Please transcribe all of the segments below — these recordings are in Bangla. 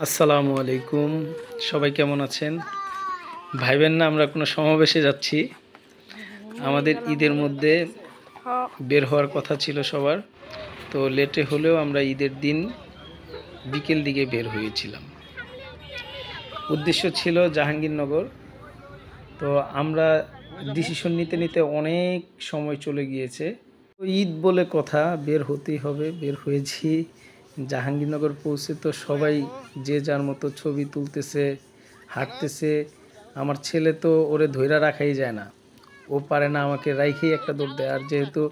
আসসালামু আলাইকুম, সবাই কেমন আছেন? ভাইবেন না আমরা কোনো সমাবেশে যাচ্ছি। আমাদের ঈদের মধ্যে বের হওয়ার কথা ছিল সবার, তো লেটে হলেও আমরা ঈদের দিন বিকেল দিকে বের হয়েছিলাম। উদ্দেশ্য ছিল জাহাঙ্গীরনগর। তো আমরা ডিসিশন নিতে নিতে অনেক সময় চলে গিয়েছে। ঈদ বলে কথা, বের হতেই হবে। বের হয়েছি। জাহাঙ্গীরনগর পৌঁছে তো সবাই যে যার মতো ছবি তুলতেছে, হাঁটতেছে। আমার ছেলে তো ওরে ধইরা রাখাই যায় না, ও পারে না আমাকে রাইখেই একটা দৌড় দেয়। আর যেহেতু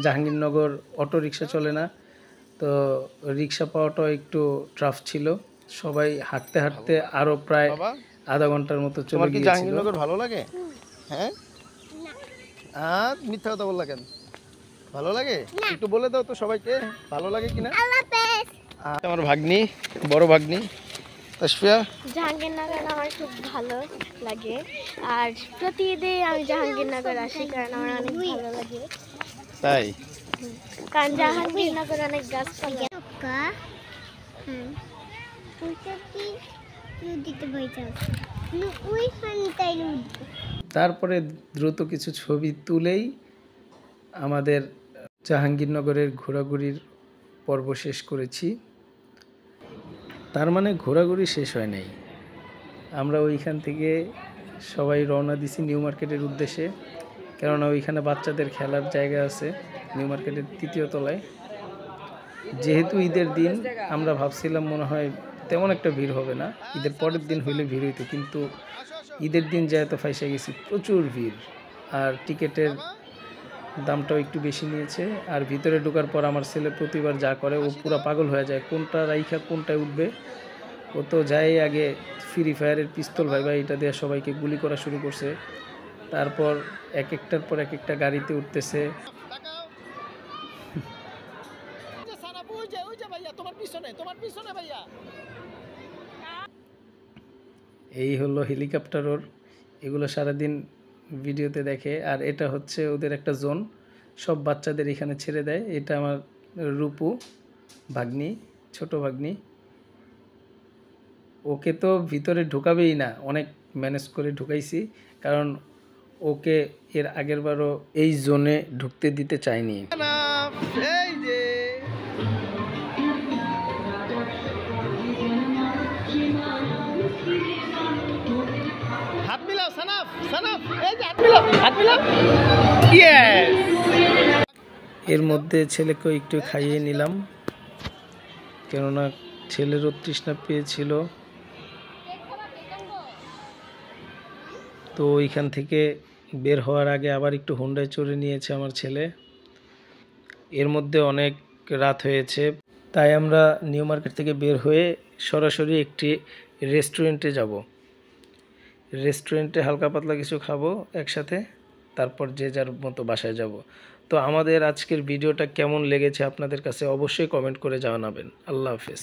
জাহাঙ্গীরনগর অটো রিক্সা চলে না, তো রিক্সা পাওয়াটাও একটু টাফ ছিল। সবাই হাঁটতে হাঁটতে আরও প্রায় আধা ঘন্টার মতো চলে গিয়েছিল। জাহাঙ্গীরনগর ভালো লাগে? হ্যাঁ, মিথ্যা কথা বললা কেন? ভালো লাগে? একটু বলে দাও তো সবাইকে ভালো লাগে কিনা। আমার ভাগ্নি, বড় ভাগ্নি তাসফিয়া। জাহাঙ্গীরনগর আমার খুব ভালো লাগে, আর প্রতি ঈদে আমি জাহাঙ্গীরনগর আসি কারণ আমার অনেক ভালো লাগে। তাই? কারণ জাহাঙ্গীরনগর অনেক গাছপালা। তারপরে দ্রুত কিছু ছবি তুলেই আমাদের জাহাঙ্গীরনগরের ঘোরাঘুরির পর্ব শেষ করেছি। তার মানে ঘোরাঘুরি শেষ হয় নাই, আমরা ওইখান থেকে সবাই রওনা দিছি নিউ মার্কেটের উদ্দেশ্যে। কেননা ওইখানে বাচ্চাদের খেলার জায়গা আছে নিউ মার্কেটের 3য় তলায়। যেহেতু ঈদের দিন, আমরা ভাবছিলাম মনে হয় তেমন একটা ভিড় হবে না, ঈদের পরের দিন হইলে ভিড় হইতো, কিন্তু ঈদের দিন যায় তো ফাইসা গেছি, প্রচুর ভিড়। আর টিকিটের দামটাও একটু বেশি নিয়েছে। আর ভিতরে ঢোকার পর আমার ছেলে প্রতিবার যা করে, ও পুরো পাগল হয়ে যায়, কোনটা রাইখা কোনটায় উঠবে। ও তো যায় আগে ফ্রি ফায়ারের পিস্তল ভাই এটা দিয়ে সবাইকে গুলি করা শুরু করছে। তারপর এক একটার পর এক একটা গাড়িতে উঠতেছে। এই হলো হেলিকপ্টার ওর, এগুলো সারাদিন ভিডিওতে দেখে। আর এটা হচ্ছে ওদের একটা জোন, সব বাচ্চাদের এখানে ছেড়ে দেয়। এটা আমার রূপু ভাগ্নি, ছোট ভাগ্নি। ওকে তো ভিতরে ঢুকাবেই না, অনেক ম্যানেজ করে ঢুকাইছি, কারণ ওকে এর আগের বারও এই জোনে ঢুকতে দিতে চাইনি। এর মধ্যে ছেলেকে একটু খাইয়ে নিলাম, কেননা ছেলেরও তৃষ্ণা পেয়েছিল। তো ওইখান থেকে বের হওয়ার আগে আবার একটু হোন্ডায় চড়ে নিয়েছে আমার ছেলে। এর মধ্যে অনেক রাত হয়েছে, তাই আমরা নিউ মার্কেট থেকে বের হয়ে সরাসরি একটি রেস্টুরেন্টে যাব। রেস্টুরেন্টে হালকা পাতলা কিছু খাবো একসাথে, তারপর যে যার মতো বাসায় যাব। তো আমাদের আজকের ভিডিওটা কেমন লেগেছে আপনাদের কাছে অবশ্যই কমেন্ট করে জানাবেন। আল্লাহ হাফেজ।